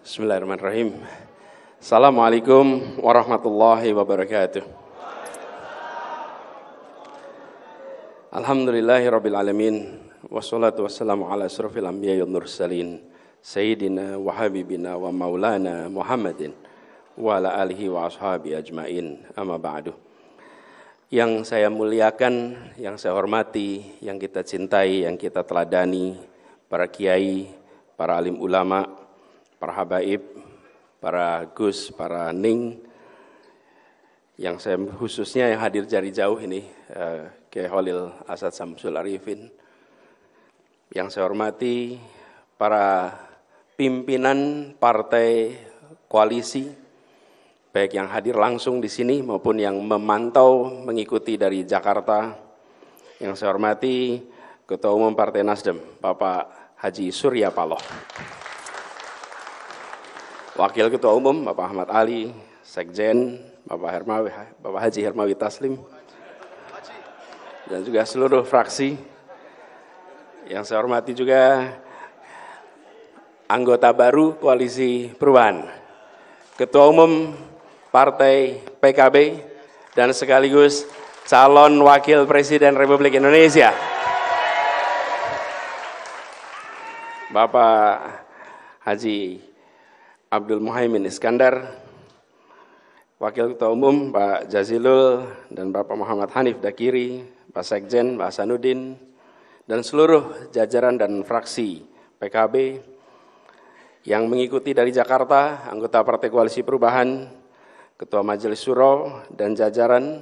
Bismillahirrahmanirrahim. Assalamualaikum warahmatullahi wabarakatuh. Alhamdulillahirabbil alamin wassalatu wassalamu ala asrofil anbiya'i wal mursalin sayyidina wa habibina wa maulana Muhammadin wa ala alihi wa ashabi ajmain. Amma ba'du. Yang saya muliakan, yang saya hormati, yang kita cintai, yang kita teladani, para kiai, para alim ulama, para habaib, para gus, para ning, yang saya khususnya yang hadir dari jauh ini, Kiai Khalil Asad Samsul Arifin. Yang saya hormati para pimpinan partai koalisi, baik yang hadir langsung di sini maupun yang memantau mengikuti dari Jakarta. Yang saya hormati Ketua Umum Partai Nasdem, Bapak Haji Surya Paloh. Wakil Ketua Umum Bapak Ahmad Ali, Sekjen Bapak Haji Hermawi Taslim, dan juga seluruh fraksi. Yang saya hormati juga anggota baru Koalisi Perubahan, Ketua Umum Partai PKB, dan sekaligus calon Wakil Presiden Republik Indonesia, Bapak Haji Abdul Muhaimin Iskandar, Wakil Ketua Umum Pak Jazilul, dan Bapak Muhammad Hanif Dakiri, Pak Sekjen, Pak Hasanuddin, dan seluruh jajaran dan fraksi PKB yang mengikuti dari Jakarta, anggota Partai Koalisi Perubahan, Ketua Majelis Syuro, dan jajaran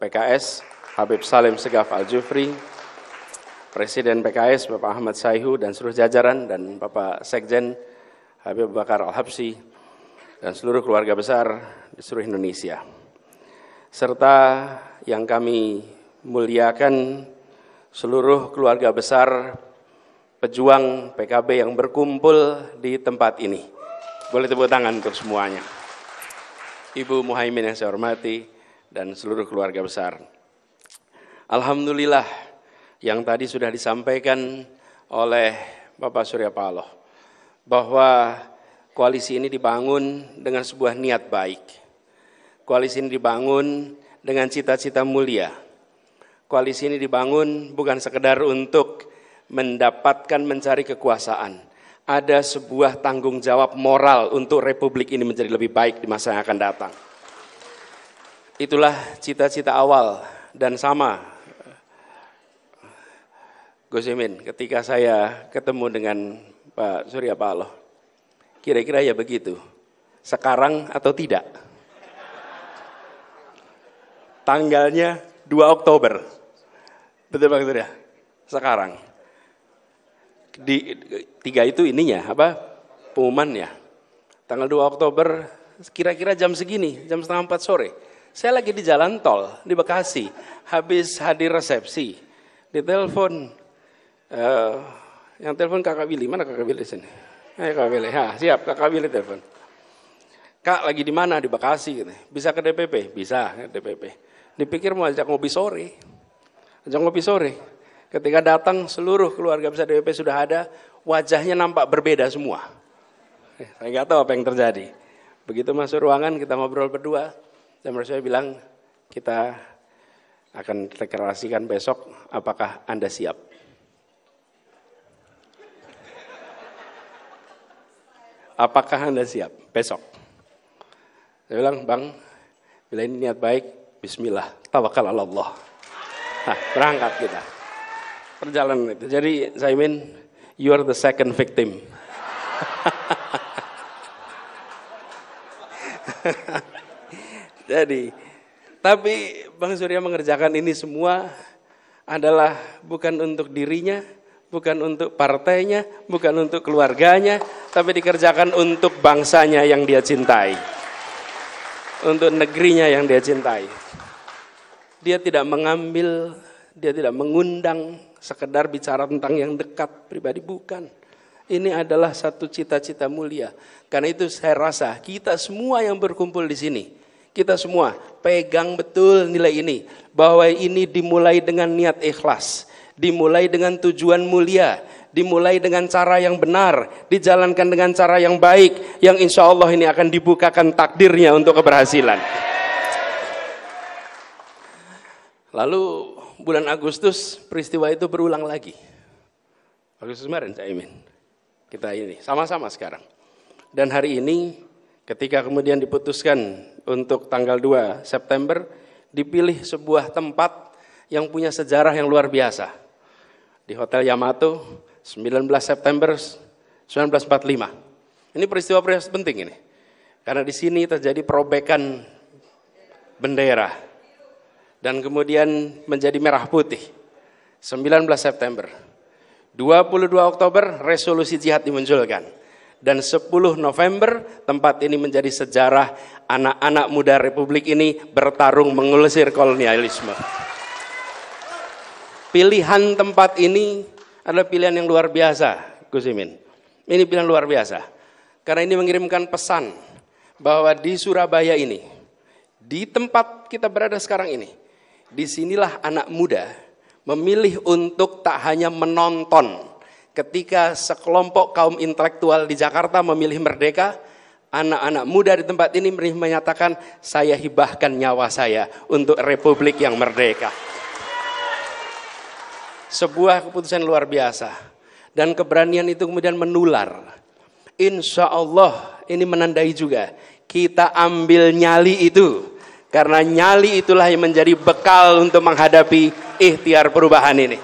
PKS, Habib Salim Segaf Al-Jufri, Presiden PKS Bapak Ahmad Saihu, dan seluruh jajaran, dan Bapak Sekjen Habib Bakar Al-Habsyi, dan seluruh keluarga besar di seluruh Indonesia. Serta yang kami muliakan, seluruh keluarga besar pejuang PKB yang berkumpul di tempat ini. Boleh tepuk tangan untuk semuanya. Ibu Muhaimin yang saya hormati, dan seluruh keluarga besar. Alhamdulillah, yang tadi sudah disampaikan oleh Bapak Surya Paloh, bahwa koalisi ini dibangun dengan sebuah niat baik. Koalisi ini dibangun dengan cita-cita mulia. Koalisi ini dibangun bukan sekedar untuk mendapatkan mencari kekuasaan. Ada sebuah tanggung jawab moral untuk Republik ini menjadi lebih baik di masa yang akan datang. Itulah cita-cita awal, dan sama Gus Imin ketika saya ketemu dengan Pak Surya Paloh, kira-kira ya begitu, sekarang atau tidak? Tanggalnya 2 Oktober, betul Pak Surya? Sekarang. Di 3 itu ininya, pengumumannya. Tanggal 2 Oktober, kira-kira jam segini, jam 3:30 sore. Saya lagi di jalan tol, di Bekasi, habis hadir resepsi. Ditelepon, yang telepon Kakak Willy, mana Kakak Willy sini? Ayo Kakak Willy, siap Kakak Willy telepon. Kak lagi di mana? Di Bekasi. Bisa ke DPP? Bisa ke DPP. Dipikir mau ajak ngopi sore. Ketika datang, seluruh keluarga besar DPP sudah ada, wajahnya nampak berbeda semua. Saya nggak tahu apa yang terjadi. Begitu masuk ruangan, kita ngobrol berdua, dan saya bilang, kita akan deklarasikan besok, apakah Anda siap? Apakah Anda siap besok? Saya bilang, Bang, bila ini niat baik, bismillah, tawakal ala Allah. Nah, berangkat kita. Perjalanan itu. Jadi Zaimin, you are the second victim. Jadi, tapi Bang Surya mengerjakan ini semua adalah bukan untuk dirinya, bukan untuk partainya, bukan untuk keluarganya, tapi dikerjakan untuk bangsanya yang dia cintai. Untuk negerinya yang dia cintai. Dia tidak mengambil, dia tidak mengundang, sekedar bicara tentang yang dekat pribadi, bukan. Ini adalah satu cita-cita mulia. Karena itu saya rasa kita semua yang berkumpul di sini, kita semua pegang betul nilai ini, bahwa ini dimulai dengan niat ikhlas, dimulai dengan tujuan mulia, dimulai dengan cara yang benar, dijalankan dengan cara yang baik, yang insya Allah ini akan dibukakan takdirnya untuk keberhasilan. Lalu bulan Agustus peristiwa itu berulang lagi. Agustus kemarin Cak Imin, kita ini sama-sama sekarang. Dan hari ini ketika kemudian diputuskan untuk tanggal 2 September, dipilih sebuah tempat yang punya sejarah yang luar biasa. Di Hotel Yamato, 19 September 1945. Ini peristiwa penting ini. Karena di sini terjadi perobekan bendera. Dan kemudian menjadi merah putih. 19 September. 22 Oktober resolusi jihad dimunculkan. Dan 10 November tempat ini menjadi sejarah anak-anak muda Republik ini bertarung mengusir kolonialisme. Pilihan tempat ini adalah pilihan yang luar biasa, Gus Imin. Ini pilihan luar biasa. Karena ini mengirimkan pesan bahwa di Surabaya ini, di tempat kita berada sekarang ini, disinilah anak muda memilih untuk tak hanya menonton ketika sekelompok kaum intelektual di Jakarta memilih merdeka, anak-anak muda di tempat ini menyatakan, saya hibahkan nyawa saya untuk Republik yang merdeka. Sebuah keputusan luar biasa. Dan keberanian itu kemudian menular. Insya Allah ini menandai juga, kita ambil nyali itu. Karena nyali itulah yang menjadi bekal untuk menghadapi ikhtiar perubahan ini.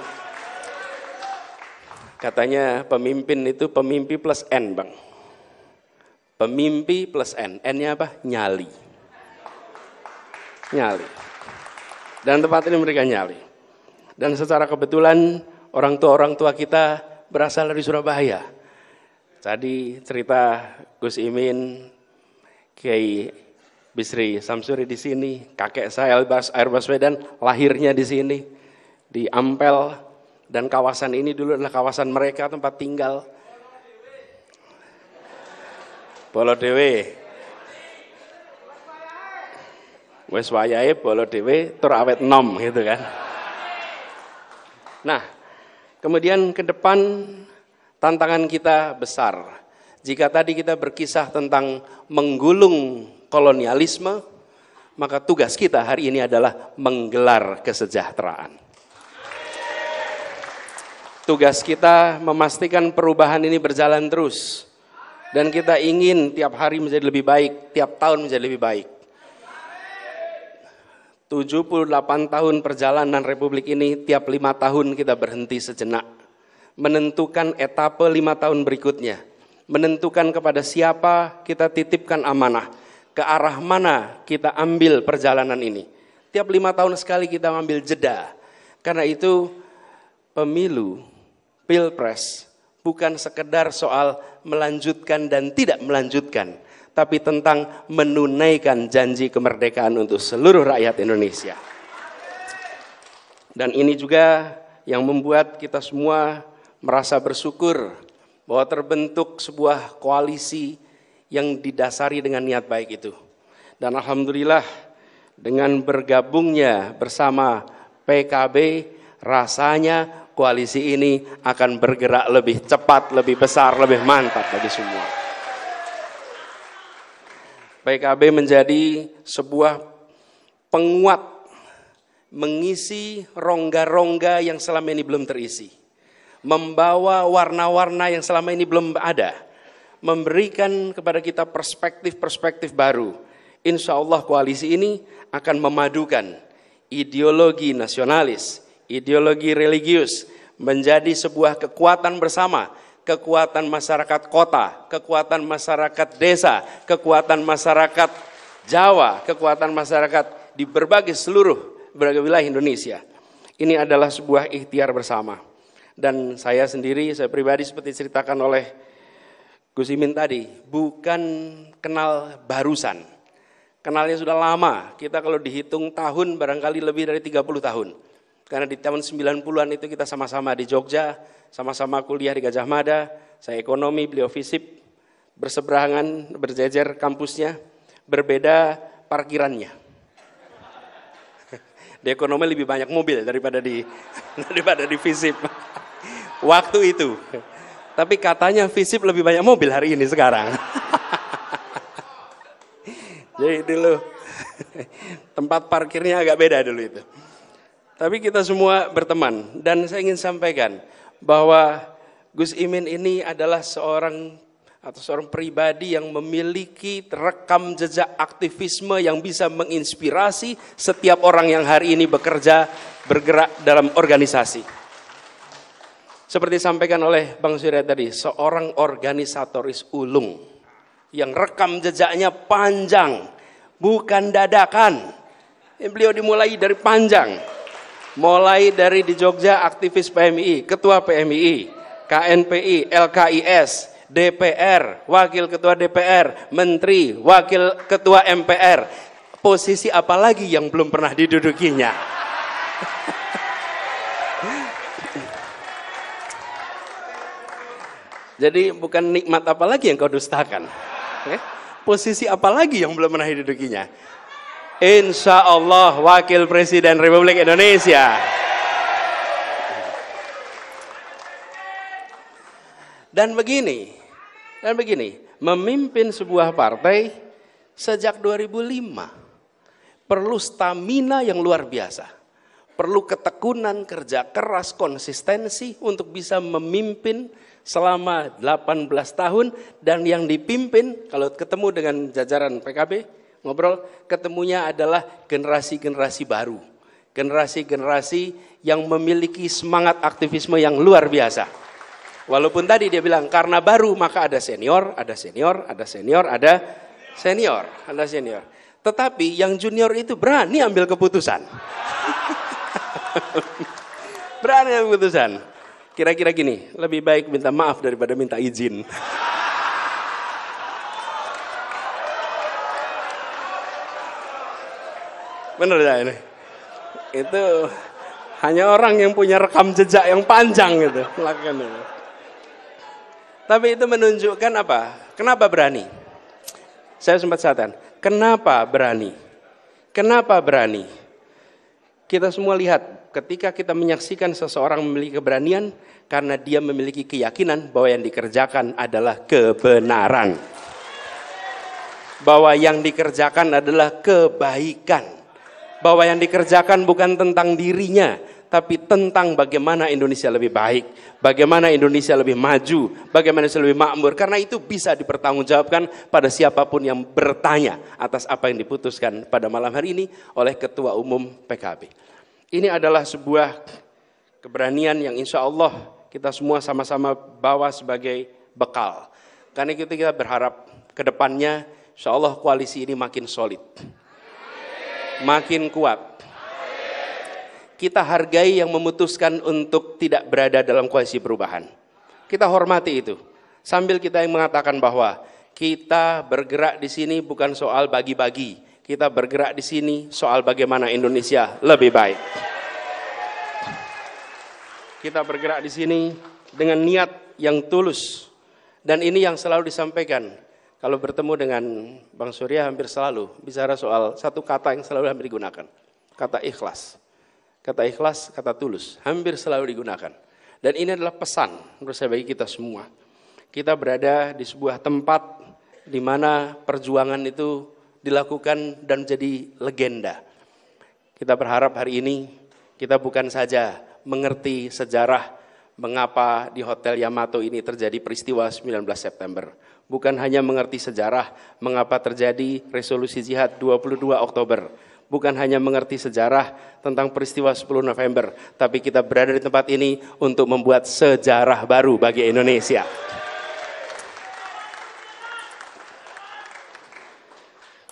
Katanya pemimpin itu pemimpi plus N, Bang. Pemimpi plus N. N-nya apa? Nyali. Nyali. Dan tempat ini mereka nyali. Dan secara kebetulan orang tua kita berasal dari Surabaya. Tadi cerita Gus Imin, Kiai Bisri Samsuri di sini, kakek saya Air Baswedan lahirnya di sini, di Ampel, dan kawasan ini dulu adalah kawasan mereka tempat tinggal. Bolo Dewe, wes wayahe Bolo Dewe tur awet nom gitu kan. Nah, kemudian ke depan tantangan kita besar. Jika tadi kita berkisah tentang menggulung kolonialisme, maka tugas kita hari ini adalah menggelar kesejahteraan. Tugas kita memastikan perubahan ini berjalan terus. Dan kita ingin tiap hari menjadi lebih baik, tiap tahun menjadi lebih baik. 78 tahun perjalanan Republik ini, tiap 5 tahun kita berhenti sejenak. Menentukan etape 5 tahun berikutnya. Menentukan kepada siapa kita titipkan amanah. Ke arah mana kita ambil perjalanan ini. Tiap 5 tahun sekali kita ambil jeda. Karena itu pemilu, pilpres, bukan sekedar soal melanjutkan dan tidak melanjutkan, tapi tentang menunaikan janji kemerdekaan untuk seluruh rakyat Indonesia. Dan ini juga yang membuat kita semua merasa bersyukur bahwa terbentuk sebuah koalisi yang didasari dengan niat baik itu. Dan alhamdulillah dengan bergabungnya bersama PKB, rasanya koalisi ini akan bergerak lebih cepat, lebih besar, lebih mantap bagi semua. PKB menjadi sebuah penguat mengisi rongga-rongga yang selama ini belum terisi. Membawa warna-warna yang selama ini belum ada. Memberikan kepada kita perspektif-perspektif baru. Insya Allah koalisi ini akan memadukan ideologi nasionalis, ideologi religius, menjadi sebuah kekuatan bersama. Kekuatan masyarakat kota, kekuatan masyarakat desa, kekuatan masyarakat Jawa, kekuatan masyarakat di berbagai wilayah Indonesia. Ini adalah sebuah ikhtiar bersama. Dan saya sendiri, saya pribadi seperti ceritakan oleh Gus Imin tadi, bukan kenal barusan. Kenalnya sudah lama, kita kalau dihitung tahun barangkali lebih dari 30 tahun. Karena di tahun 90-an itu kita sama-sama di Jogja, sama-sama kuliah di Gajah Mada, saya ekonomi, beliau FISIP, berseberangan, berjejer kampusnya, berbeda parkirannya. Di ekonomi lebih banyak mobil daripada di FISIP. waktu itu. Tapi katanya Visip lebih banyak mobil hari ini sekarang. Jadi dulu tempat parkirnya agak beda dulu itu. Tapi kita semua berteman dan saya ingin sampaikan bahwa Gus Imin ini adalah seorang pribadi yang memiliki rekam jejak aktivisme yang bisa menginspirasi setiap orang yang hari ini bergerak dalam organisasi. Seperti disampaikan oleh Bang Surya tadi, seorang organisatoris ulung yang rekam jejaknya panjang, bukan dadakan. Beliau dimulai dari panjang. Mulai dari di Jogja aktivis PMI, ketua PMI, KNPI, LKIS, DPR, wakil ketua DPR, menteri, wakil ketua MPR. Posisi apa lagi yang belum pernah didudukinya? Jadi bukan nikmat apa lagi yang kau dustakan. Posisi apa lagi yang belum pernah didudukinya? Insya Allah Wakil Presiden Republik Indonesia. Dan begini, memimpin sebuah partai sejak 2005 perlu stamina yang luar biasa, perlu ketekunan, kerja keras, konsistensi untuk bisa memimpin selama 18 tahun, dan yang dipimpin kalau ketemu dengan jajaran PKB, ngobrol, ketemunya adalah generasi-generasi baru. Generasi-generasi yang memiliki semangat aktivisme yang luar biasa. Walaupun tadi dia bilang karena baru maka ada senior, ada senior, ada senior, ada senior, ada senior. Tetapi yang junior itu berani ambil keputusan. Berani ambil keputusan. Kira-kira gini, lebih baik minta maaf daripada minta izin. Bener ya ini? Itu hanya orang yang punya rekam jejak yang panjang gitu melakukan itu. Tapi itu menunjukkan apa? Kenapa berani? Saya sempat sataan, kenapa berani? Kenapa berani? Kita semua lihat, ketika kita menyaksikan seseorang memiliki keberanian, karena dia memiliki keyakinan bahwa yang dikerjakan adalah kebenaran. Bahwa yang dikerjakan adalah kebaikan. Bahwa yang dikerjakan bukan tentang dirinya, tapi tentang bagaimana Indonesia lebih baik, bagaimana Indonesia lebih maju, bagaimana Indonesia lebih makmur. Karena itu bisa dipertanggungjawabkan pada siapapun yang bertanya atas apa yang diputuskan pada malam hari ini oleh Ketua Umum PKB. Ini adalah sebuah keberanian yang insya Allah kita semua sama-sama bawa sebagai bekal. Karena itu kita berharap ke depannya insya Allah koalisi ini makin solid, makin kuat. Kita hargai yang memutuskan untuk tidak berada dalam koalisi perubahan. Kita hormati itu. Sambil kita yang mengatakan bahwa kita bergerak di sini bukan soal bagi-bagi. Kita bergerak di sini soal bagaimana Indonesia lebih baik. Kita bergerak di sini dengan niat yang tulus. Dan ini yang selalu disampaikan. Kalau bertemu dengan Bang Surya hampir selalu bicara soal satu kata yang selalu hampir digunakan. Kata ikhlas. Kata ikhlas, kata tulus, hampir selalu digunakan. Dan ini adalah pesan menurut saya bagi kita semua. Kita berada di sebuah tempat di mana perjuangan itu dilakukan dan menjadi legenda. Kita berharap hari ini kita bukan saja mengerti sejarah mengapa di Hotel Yamato ini terjadi peristiwa 19 September. Bukan hanya mengerti sejarah mengapa terjadi resolusi jihad 22 Oktober. Bukan hanya mengerti sejarah tentang peristiwa 10 November, tapi kita berada di tempat ini untuk membuat sejarah baru bagi Indonesia.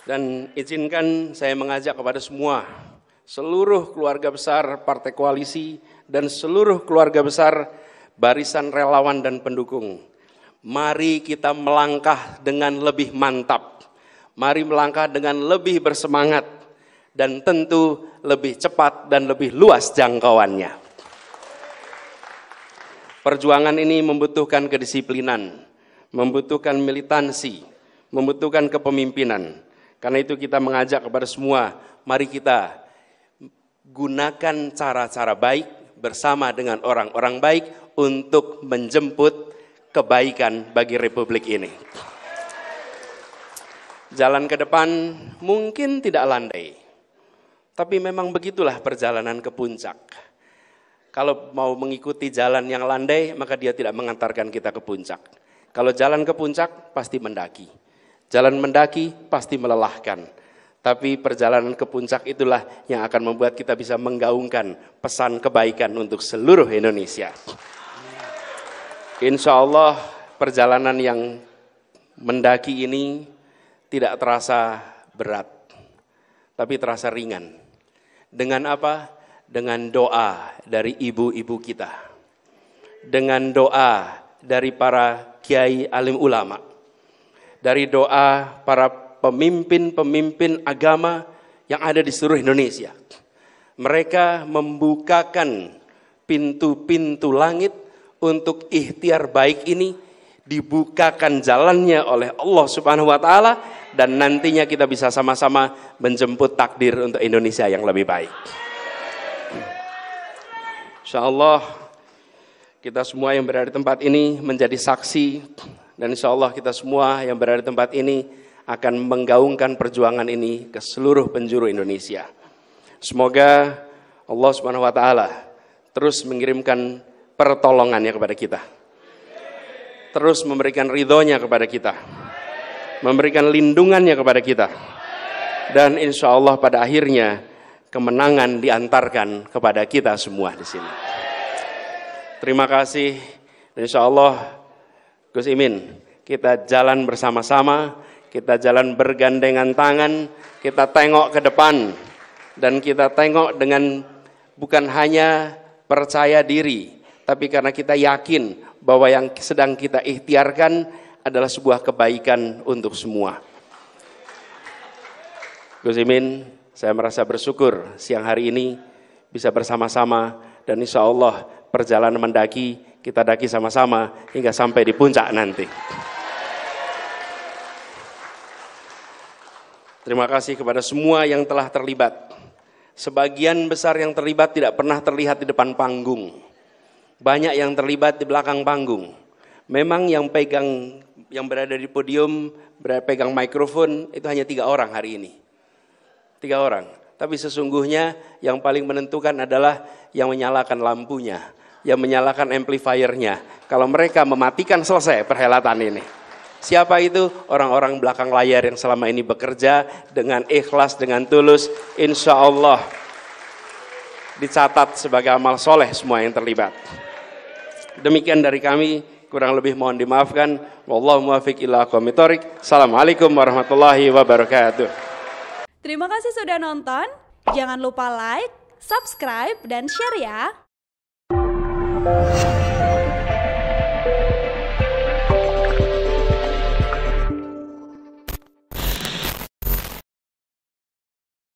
Dan izinkan saya mengajak kepada semua, seluruh keluarga besar Partai Koalisi dan seluruh keluarga besar barisan relawan dan pendukung. Mari kita melangkah dengan lebih mantap. Mari melangkah dengan lebih bersemangat. Dan tentu lebih cepat dan lebih luas jangkauannya. Perjuangan ini membutuhkan kedisiplinan, membutuhkan militansi, membutuhkan kepemimpinan. Karena itu kita mengajak kepada semua, mari kita gunakan cara-cara baik bersama dengan orang-orang baik untuk menjemput kebaikan bagi Republik ini. Jalan ke depan mungkin tidak landai, tapi memang begitulah perjalanan ke puncak. Kalau mau mengikuti jalan yang landai, maka dia tidak mengantarkan kita ke puncak. Kalau jalan ke puncak, pasti mendaki. Jalan mendaki pasti melelahkan. Tapi perjalanan ke puncak itulah yang akan membuat kita bisa menggaungkan pesan kebaikan untuk seluruh Indonesia. Insya Allah perjalanan yang mendaki ini tidak terasa berat, tapi terasa ringan. Dengan apa? Dengan doa dari ibu-ibu kita. Dengan doa dari para kiai alim ulama. Dari doa para pemimpin-pemimpin agama yang ada di seluruh Indonesia. Mereka membukakan pintu-pintu langit untuk ikhtiar baik ini dibukakan jalannya oleh Allah Subhanahu wa taala, dan nantinya kita bisa sama-sama menjemput takdir untuk Indonesia yang lebih baik. Insyaallah kita semua yang berada di tempat ini menjadi saksi, dan insyaallah kita semua yang berada di tempat ini akan menggaungkan perjuangan ini ke seluruh penjuru Indonesia. Semoga Allah Subhanahu wa taala terus mengirimkan pertolongannya kepada kita. Terus memberikan ridhonya kepada kita. Memberikan lindungannya kepada kita. Dan insya Allah pada akhirnya kemenangan diantarkan kepada kita semua di sini. Terima kasih. Insya Allah Gus Imin, kita jalan bersama-sama. Kita jalan bergandengan tangan, kita tengok ke depan, dan kita tengok dengan bukan hanya percaya diri, tapi karena kita yakin bahwa yang sedang kita ikhtiarkan adalah sebuah kebaikan untuk semua. Gus Imin, saya merasa bersyukur siang hari ini bisa bersama-sama, dan insya Allah perjalanan mendaki, kita daki sama-sama hingga sampai di puncak nanti. Terima kasih kepada semua yang telah terlibat. Sebagian besar yang terlibat tidak pernah terlihat di depan panggung. Banyak yang terlibat di belakang panggung. Memang yang berada di podium, pegang mikrofon itu hanya 3 orang hari ini. 3 orang. Tapi sesungguhnya yang paling menentukan adalah yang menyalakan lampunya, yang menyalakan amplifiernya. Kalau mereka mematikan, selesai perhelatan ini. Siapa itu? Orang-orang belakang layar yang selama ini bekerja dengan ikhlas, dengan tulus. Insya Allah dicatat sebagai amal soleh semua yang terlibat. Demikian dari kami, kurang lebih mohon dimaafkan. Wallahu muwaffiq ila aqwamit thoriq. Assalamualaikum warahmatullahi wabarakatuh. Terima kasih sudah nonton. Jangan lupa like, subscribe, dan share ya.